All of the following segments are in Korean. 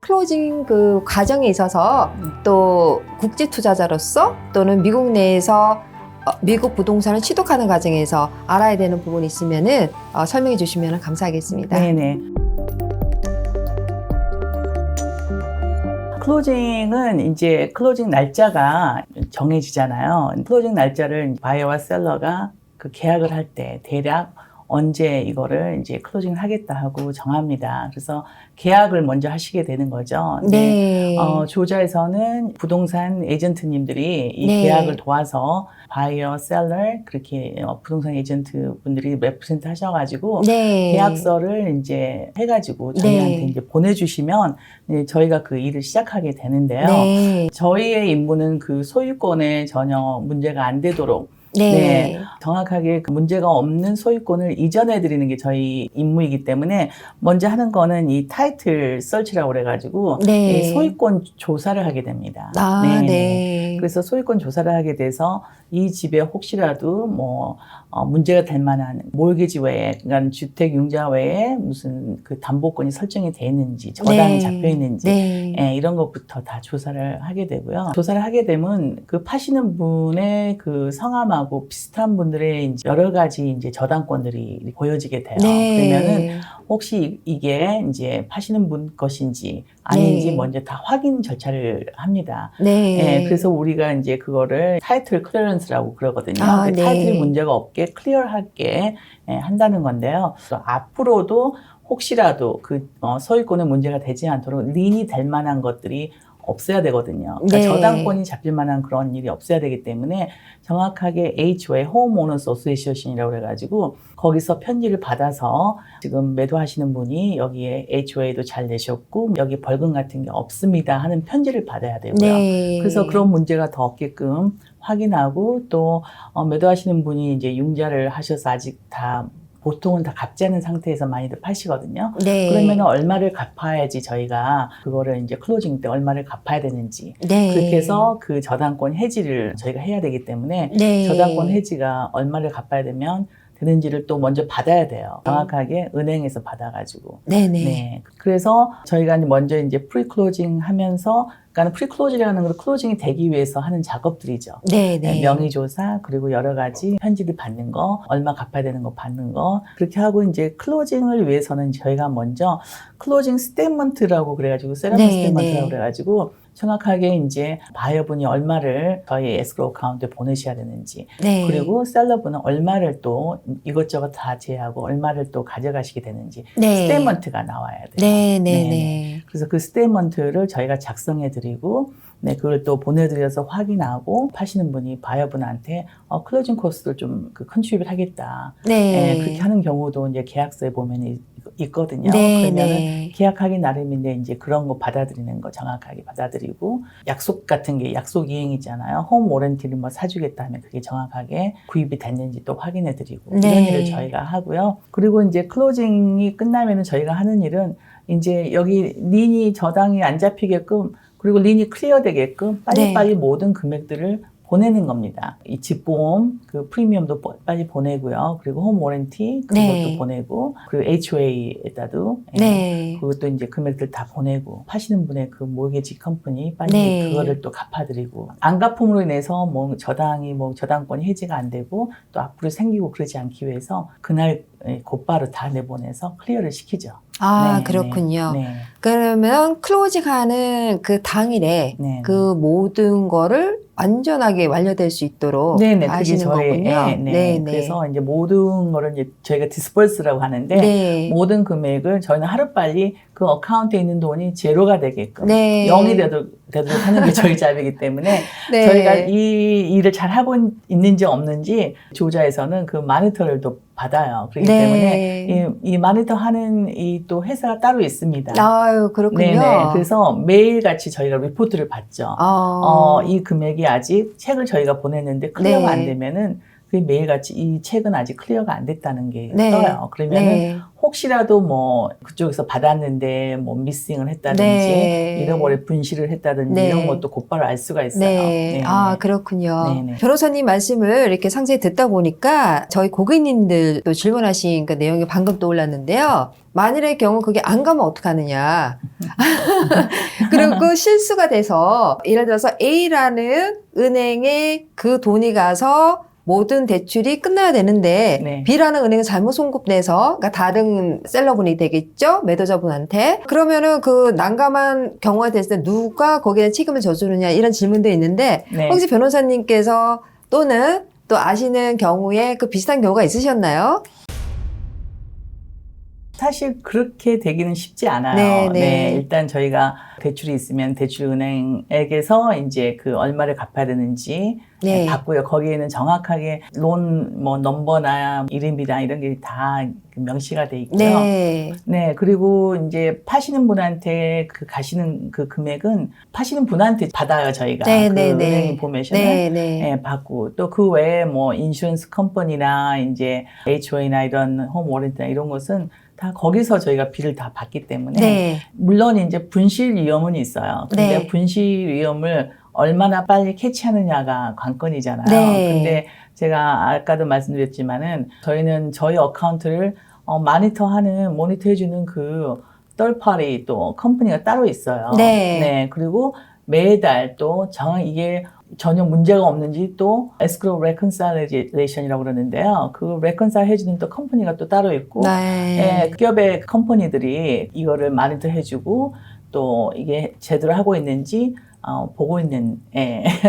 클로징 그 과정에 있어서 또 국제 투자자로서 또는 미국 내에서 미국 부동산을 취득하는 과정에서 알아야 되는 부분이 있으면은 설명해 주시면 감사하겠습니다. 네네. 클로징은 이제 클로징 날짜가 정해지잖아요. 클로징 날짜를 바이어와 셀러가 그 계약을 할 때 대략 언제 이거를 이제 클로징을 하겠다 하고 정합니다. 그래서 계약을 먼저 하시게 되는 거죠. 네. 조자에서는 부동산 에이전트님들이 이 네. 계약을 도와서 바이어, 셀러 그렇게 부동산 에이전트 분들이 레프레젠트 하셔가지고 네. 계약서를 이제 해가지고 저희한테 네. 이제 보내주시면 이제 저희가 그 일을 시작하게 되는데요. 네. 저희의 임무는 그 소유권에 전혀 문제가 안 되도록 네. 정확하게 그 문제가 없는 소유권을 이전해 드리는 게 저희 임무이기 때문에 먼저 하는 거는 이 타이틀 서치라고 그래가지고 네. 이 소유권 조사를 하게 됩니다. 네. 그래서 소유권 조사를 하게 돼서 이 집에 혹시라도 뭐 문제가 될 만한 몰기지 외에, 그러니까 주택 융자 외에 무슨 그 담보권이 설정이 돼 있는지, 저당이 잡혀 있는지, 이런 것부터 다 조사를 하게 되고요. 조사를 하게 되면 그 파시는 분의 그 성함하고 비슷한 분들의 이제 여러 가지 이제 저당권들이 보여지게 돼요. 그러면은 혹시 이게 이제 파시는 분 것인지 아닌지 먼저 다 확인 절차를 합니다. 그래서 우리가 이제 그거를 타이틀 클리어런스라고 그러거든요. 그 타이틀이 문제가 없게 클리어하게 한다는 건데요. 앞으로도 혹시라도 그 소유권에 문제가 되지 않도록 린이 될 만한 것들이 없어야 되거든요. 그러니까 저당권이 잡힐 만한 그런 일이 없어야 되기 때문에 정확하게 HOA, Home Owners Association이라고 그래가지고 거기서 편지를 받아서 지금 매도하시는 분이 여기에 HOA도 잘 내셨고 여기 벌금 같은 게 없습니다 하는 편지를 받아야 되고요. 그래서 그런 문제가 더 없게끔 확인하고 또 매도하시는 분이 이제 융자를 하셔서 아직 다 보통은 다 갚지 않은 상태에서 많이들 파시거든요. 그러면 얼마를 갚아야지 저희가 그거를 이제 클로징 때 얼마를 갚아야 되는지 그렇게 해서 그 저당권 해지를 저희가 해야 되기 때문에 저당권 해지가 얼마를 갚아야 되는지를 또 먼저 받아야 돼요. 정확하게 은행에서 받아가지고. 그래서 저희가 먼저 이제 프리클로징 하면서, 그러니까 프리클로징이라는 건 클로징이 되기 위해서 하는 작업들이죠. 명의조사, 그리고 여러 가지 편지를 받는 거, 얼마 갚아야 되는 거 받는 거. 그렇게 하고 이제 클로징을 위해서는 저희가 먼저 클로징 스테이트먼트라고 그래가지고, 세러머니 스테이트먼트라고 그래가지고, 정확하게 이제 바이어분이 얼마를 저희 에스크로우 어카운트에 보내셔야 되는지, 그리고 셀러분은 얼마를 또 이것저것 다 제하고 얼마를 또 가져가시게 되는지 스테이트먼트가 나와야 돼요. 그래서 그 스테이트먼트를 저희가 작성해 드리고 그걸 또 보내드려서 확인하고 파시는 분이 바이어분한테 클로징 코스트를 좀 그 컨트리뷰트 하겠다. 그렇게 하는 경우도 이제 계약서에 보면 있거든요. 그러면은 계약하기 나름인데 이제 그런 거 받아들이는 거 정확하게 받아들이고 약속 같은 게 약속 이행이잖아요. 홈 워런티를 뭐 사주겠다 하면 그게 정확하게 구입이 됐는지 또 확인해 드리고 이런 일을 저희가 하고요. 그리고 이제 클로징이 끝나면은 저희가 하는 일은 이제 여기 린이 저당이 안 잡히게끔 그리고 린이 클리어 되게끔 빨리빨리 모든 금액들을 보내는 겁니다. 이 집보험, 그 프리미엄도 빨리 보내고요. 그리고 홈 워런티 그것도 보내고, 그리고 HOA에다도 그것도 이제 금액들 다 보내고, 파시는 분의 그 모기지 컴퍼니 빨리 그거를 또 갚아드리고, 안 갚음으로 인해서 뭐 저당이 뭐 저당권이 해지가 안 되고 또 앞으로 생기고 그러지 않기 위해서 그날 곧바로 다 내보내서 클리어를 시키죠. 그렇군요. 그러면 클로징하는 그 당일에 그 모든 거를 안전하게 완료될 수 있도록 하시는 거군요. 그래서 이제 모든 거를 이제 저희가 디스버스라고 하는데 모든 금액을 저희는 하루빨리 그 어카운트에 있는 돈이 제로가 되게끔 0이 되도록 하는 게 저희 잡이기 때문에 저희가 이 일을 잘 하고 있는지 없는지 조자에서는 그 마니터를 또 받아요. 그렇기 때문에 이 마니터 하는 이 또 회사가 따로 있습니다. 그렇군요. 그래서 매일같이 저희가 리포트를 받죠. 이 금액이 아직 책을 저희가 보냈는데 클리어가 안 되면은 그 매일같이 이 책은 아직 클리어가 안 됐다는 게 네. 떠요. 그러면은 네. 혹시라도 뭐 그쪽에서 받았는데 뭐 미싱을 했다든지 네. 잃어버려 분실을 했다든지 네. 이런 것도 곧바로 알 수가 있어요. 네. 아, 그렇군요. 네네. 변호사님 말씀을 이렇게 상세히 듣다 보니까 저희 고객님들도 질문하신 그 내용이 방금 떠올랐는데요. 만일의 경우 그게 안 가면 어떡하느냐. 그리고 실수가 돼서 예를 들어서 A라는 은행에 그 돈이 가서 모든 대출이 끝나야 되는데 네. B라는 은행은 잘못 송금돼서 그러니까 다른 셀러분이 되겠죠? 매도자분한테. 그러면은 그 난감한 경우가 됐을 때 누가 거기에 책임을 져주느냐 이런 질문도 있는데 네. 혹시 변호사님께서 또는 또 아시는 경우에 그 비슷한 경우가 있으셨나요? 사실 그렇게 되기는 쉽지 않아요. 네, 네. 네, 일단 저희가 대출이 있으면 대출은행에게서 이제 그 얼마를 갚아야 되는지 네. 받고요. 거기에는 정확하게 론 뭐 넘버나 이름이나 이런 게 다 명시가 돼 있고요. 네. 네, 그리고 이제 파시는 분한테 그 가시는 그 금액은 파시는 분한테 받아요, 저희가. 네, 그 네, 은행 네. 인포메이션을 네, 네. 예, 받고 또 그 외에 뭐 인슈런스 컴퍼니나 이제 HOA나 이런 홈 워런티나 이런 것은 다 거기서 저희가 비를 다 받기 때문에 네. 물론 이제 분실 위험은 있어요. 근데 네. 분실 위험을 얼마나 빨리 캐치하느냐가 관건이잖아요. 네. 근데 제가 아까도 말씀드렸지만은 저희는 저희 어카운트를 모니터 해주는 그 third party 또 컴퍼니가 따로 있어요. 네. 그리고 매달 또 이게 전혀 문제가 없는지 또 escrow reconciliation이라고 그러는데요. 그 reconcile 해주는 또 컴퍼니가 또 따로 있고, 네. 기업의 컴퍼니들이 이거를 마니터 해주고 또 이게 제대로 하고 있는지 보고 있는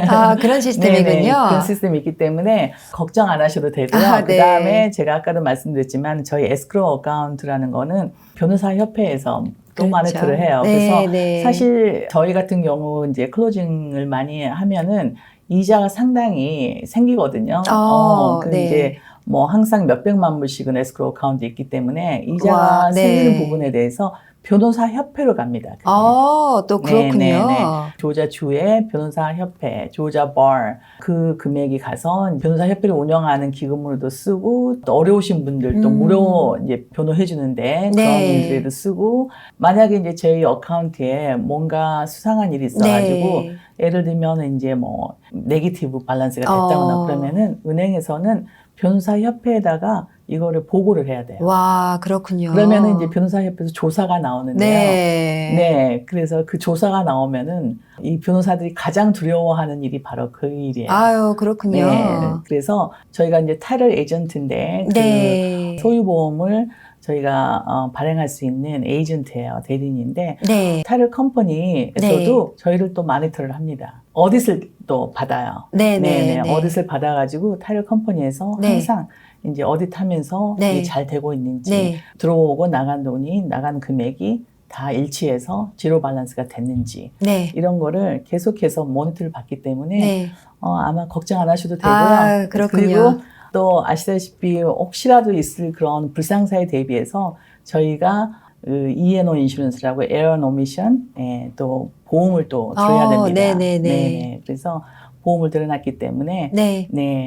아, 그런 시스템이군요. 네네, 그런 시스템이 있기 때문에 걱정 안 하셔도 되고요. 아, 그 네. 다음에 제가 아까도 말씀드렸지만 저희 escrow 어카운트라는 거는 변호사 협회에서 또 그렇죠. 마니터를 해요. 네, 그래서 네. 사실 저희 같은 경우 이제 클로징을 많이 하면은 이자가 상당히 생기거든요. 그 네. 이제 뭐 항상 몇백만 불씩은 에스크로우 어카운트 있기 때문에 이자가 와, 네. 생기는 부분에 대해서 변호사 협회로 갑니다. 그게. 또 그렇군요. 네. 조자 주의 변호사 협회, 조자 bar 그 금액이 가서 변호사 협회를 운영하는 기금으로도 쓰고 또 어려우신 분들도 무료 이제 변호해 주는데 네. 그런 일들에도 쓰고 만약에 이제 저희 어카운트에 뭔가 수상한 일이 있어가지고 네. 예를 들면 이제 뭐 네게티브 밸런스가 됐다거나 그러면은 은행에서는 변호사 협회에다가 이거를 보고를 해야 돼요. 와, 그렇군요. 그러면은 이제 변호사 협회에서 조사가 나오는데요. 네. 그래서 그 조사가 나오면은 이 변호사들이 가장 두려워하는 일이 바로 그 일이에요. 아유, 그렇군요. 그래서 저희가 이제 타이틀 에이전트인데 네. 그 소유보험을 저희가 발행할 수 있는 에이전트예요. 대리인인데 네. 타이틀 컴퍼니에서도 저희를 또 마니터를 합니다. 어딧을 또 받아요. 네. 어딧을 받아가지고 타이틀 컴퍼니에서 항상 이제 어딧하면서 이게 잘 되고 있는지 들어오고 나간 돈이 나간 금액이 다 일치해서 제로 밸런스가 됐는지 이런 거를 계속해서 모니터를 받기 때문에 아마 걱정 안 하셔도 되고요. 아, 그렇군요. 그리고 또 아시다시피 혹시라도 있을 그런 불상사에 대비해서 저희가 E&O 인슈런스라고 에어 오미션 또 보험을 또 들어야 됩니다. 네네네. 그래서 보험을 들어놨기 때문에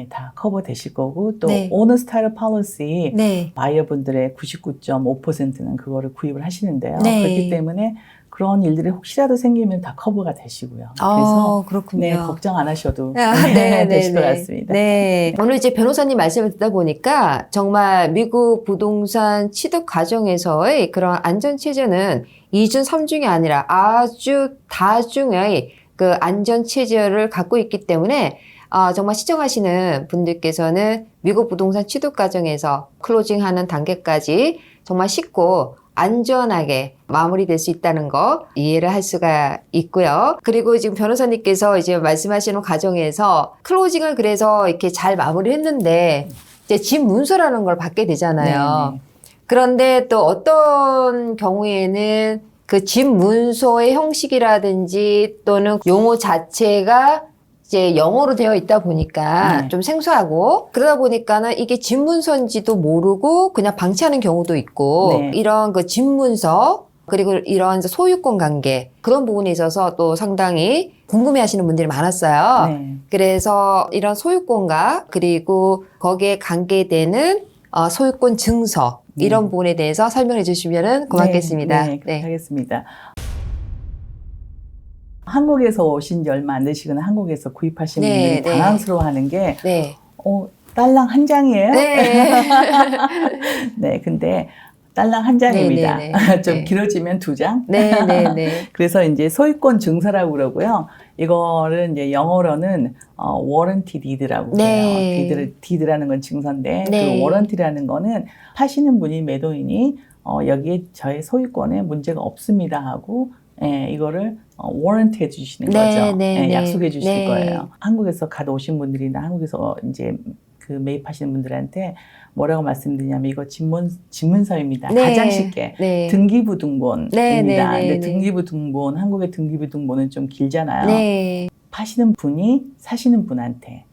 다 커버 되실 거고 또 오너스 타이틀 policy 바이어분들의 99.5%는 그거를 구입을 하시는데요. 그렇기 때문에 그런 일들이 혹시라도 생기면 다 커버가 되시고요. 그래서 그렇군요. 걱정 안 하셔도 되실 것 같습니다. 오늘 이제 변호사님 말씀을 듣다 보니까 정말 미국 부동산 취득 과정에서의 그런 안전 체제는 2중, 3중이 아니라 아주 다중의 그 안전 체제를 갖고 있기 때문에 정말 시청하시는 분들께서는 미국 부동산 취득 과정에서 클로징하는 단계까지 정말 쉽고 안전하게 마무리될 수 있다는 거 이해를 할 수가 있고요. 그리고 지금 변호사님께서 이제 말씀하시는 과정에서 클로징을 그래서 이렇게 잘 마무리했는데 이제 집 문서라는 걸 받게 되잖아요. 그런데 또 어떤 경우에는 그 집 문서의 형식이라든지 또는 용어 자체가 이제 영어로 되어 있다 보니까 좀 생소하고 그러다 보니까는 이게 집문서인지도 모르고 그냥 방치하는 경우도 있고 이런 그 집문서 그리고 이런 이제 소유권 관계 그런 부분에 있어서 또 상당히 궁금해하시는 분들이 많았어요. 네. 그래서 이런 소유권과 그리고 거기에 관계되는 소유권 증서 이런 부분에 대해서 설명해 주시면 고맙겠습니다. 네, 그렇게 하겠습니다. 한국에서 오신 지 얼마 안 되시거나 한국에서 구입하신 네, 분들이 네. 당황스러워하는 게 네. 딸랑 한 장이에요? 네. 네, 근데 딸랑 한 장입니다. 네, 네, 네. 좀 네. 길어지면 2장. 네, 네, 네. 그래서 이제 소유권 증서라고 그러고요. 이거를 이제 영어로는 warranty deed라고 네. 해요. deed라는 건 증서인데 네. 그 warranty라는 거는 파시는 분이 매도인이 여기에 저의 소유권에 문제가 없습니다 하고 이거를 warranty 해주시는 네, 거죠. 네, 네. 약속해 주실 네. 거예요. 한국에서 갓 오신 분들이나 한국에서 이제 그 매입하시는 분들한테 뭐라고 말씀드리냐면 이거 집문서입니다. 네. 가장 쉽게 네. 등기부등본입니다. 네, 네, 네, 근데 네. 등기부등본 한국의 등기부등본은 좀 길잖아요. 네. 파시는 분이 사시는 분한테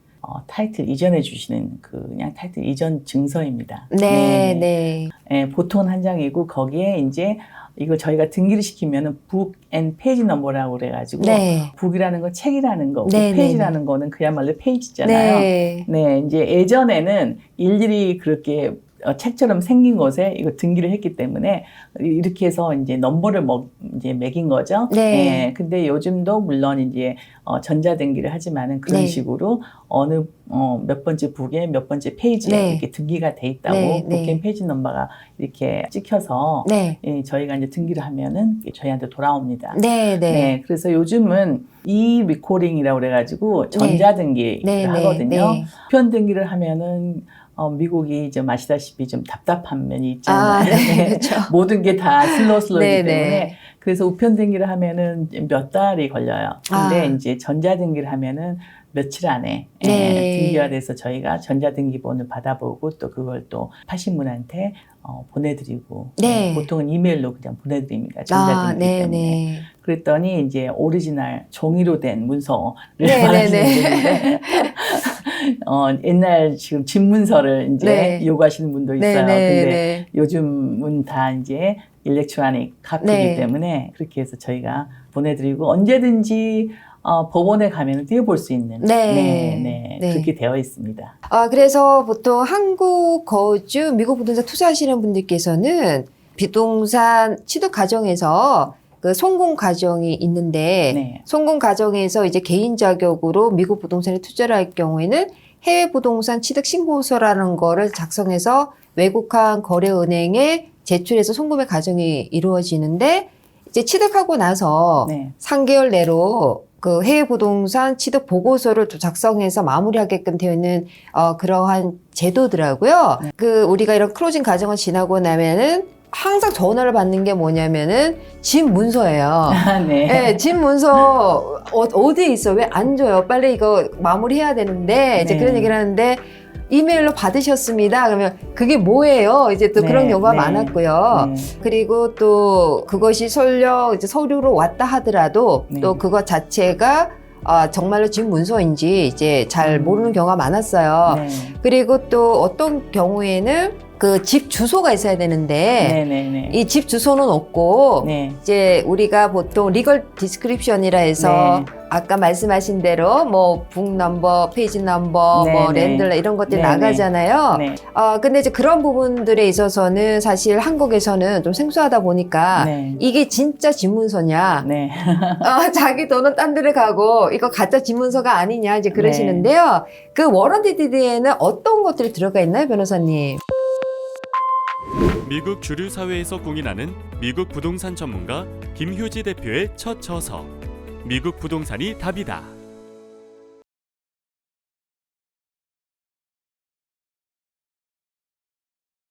타이틀 이전해 주시는 그냥 타이틀 이전 증서입니다. 네, 네. 네, 보통은 한 장이고 거기에 이제 이거 저희가 등기를 시키면은 북 앤 페이지 넘버라고 그래가지고 네. 북이라는 건 책이라는 거고 네, 페이지라는 거는 그야말로 페이지잖아요. 네. 네, 이제 예전에는 일일이 그렇게 책처럼 생긴 것에 이거 등기를 했기 때문에 이렇게 해서 이제 넘버를 이제 매긴 거죠. 네. 근데 요즘도 물론 이제 전자등기를 하지만은 그런 네. 식으로 어느 몇 번째 북에 몇 번째 페이지에 네. 이렇게 등기가 돼 있다고 네, 네. 북앤 페이지 넘버가 이렇게 찍혀서 네. 저희가 이제 등기를 하면은 저희한테 돌아옵니다. 네, 네. 그래서 요즘은 e-리코딩이라고 그래가지고 전자등기를 네, 네, 하거든요. 네. 우편 등기를 하면은 미국이 좀 아시다시피 좀 답답한 면이 있잖아요. 네, 그렇죠. 모든 게 다 슬로우이기 네, 때문에 네. 그래서 우편 등기를 하면은 몇 달이 걸려요. 근데 아. 이제 전자 등기를 하면은 며칠 안에 네. 등기가 돼서 저희가 전자 등기본을 받아보고 또 그걸 또 파신 분한테 보내드리고 네. 보통은 이메일로 그냥 보내드립니다. 전자 등기 네, 때문에. 네. 그랬더니 이제 오리지널 종이로 된 문서를 네, 말하시는 네, 분인데 옛날 지금 집문서를 이제 네. 요구하시는 분도 있어요. 네, 네, 근데 네. 요즘은 다 이제 일렉트로닉 카피이기 네. 때문에 그렇게 해서 저희가 보내드리고 언제든지 법원에 가면 띄워볼 수 있는 네. 네. 그렇게 되어 있습니다. 그래서 보통 한국 거주, 미국 부동산 투자하시는 분들께서는 비동산 취득 과정에서 그 송금 과정이 있는데 네. 송금 과정에서 이제 개인 자격으로 미국 부동산에 투자를 할 경우에는 해외 부동산 취득 신고서라는 거를 작성해서 외국한 거래은행에 제출해서 송금의 과정이 이루어지는데 이제 취득하고 나서 네. 3개월 내로 그 해외 부동산 취득 보고서를 또 작성해서 마무리하게끔 되어 있는 그러한 제도더라고요. 그 우리가 이런 클로징 과정을 지나고 나면은 항상 전화를 받는 게 뭐냐면은 집 문서예요. 네. 네, 집 문서 어디에 있어? 왜 안 줘요? 빨리 이거 마무리해야 되는데 이제 네. 그런 얘기를 하는데 이메일로 받으셨습니다. 그러면 그게 뭐예요? 이제 또 그런 네, 경우가 네. 많았고요. 네. 그리고 또 그것이 설령 이제 서류로 왔다 하더라도 네. 또 그것 자체가 정말로 집 문서인지 이제 잘 모르는 경우가 많았어요. 네. 그리고 또 어떤 경우에는 그 집 주소가 있어야 되는데 네. 이 집 주소는 없고 네. 이제 우리가 보통 리걸 디스크립션이라 해서 네. 아까 말씀하신 대로 뭐 북 넘버, 페이지 넘버, 네, 뭐 네. 랜들러 이런 것들이 네, 나가잖아요. 네. 근데 이제 그런 부분들에 있어서는 사실 한국에서는 좀 생소하다 보니까 네. 이게 진짜 집문서냐, 네. 자기 돈은 딴 데를 가고 이거 가짜 집문서가 아니냐 이제 네. 그러시는데요. 그 워런티 디드에는 어떤 것들이 들어가 있나요, 변호사님? 미국 주류 사회에서 공인하는 미국 부동산 전문가 김효지 대표의 첫 저서 미국 부동산이 답이다.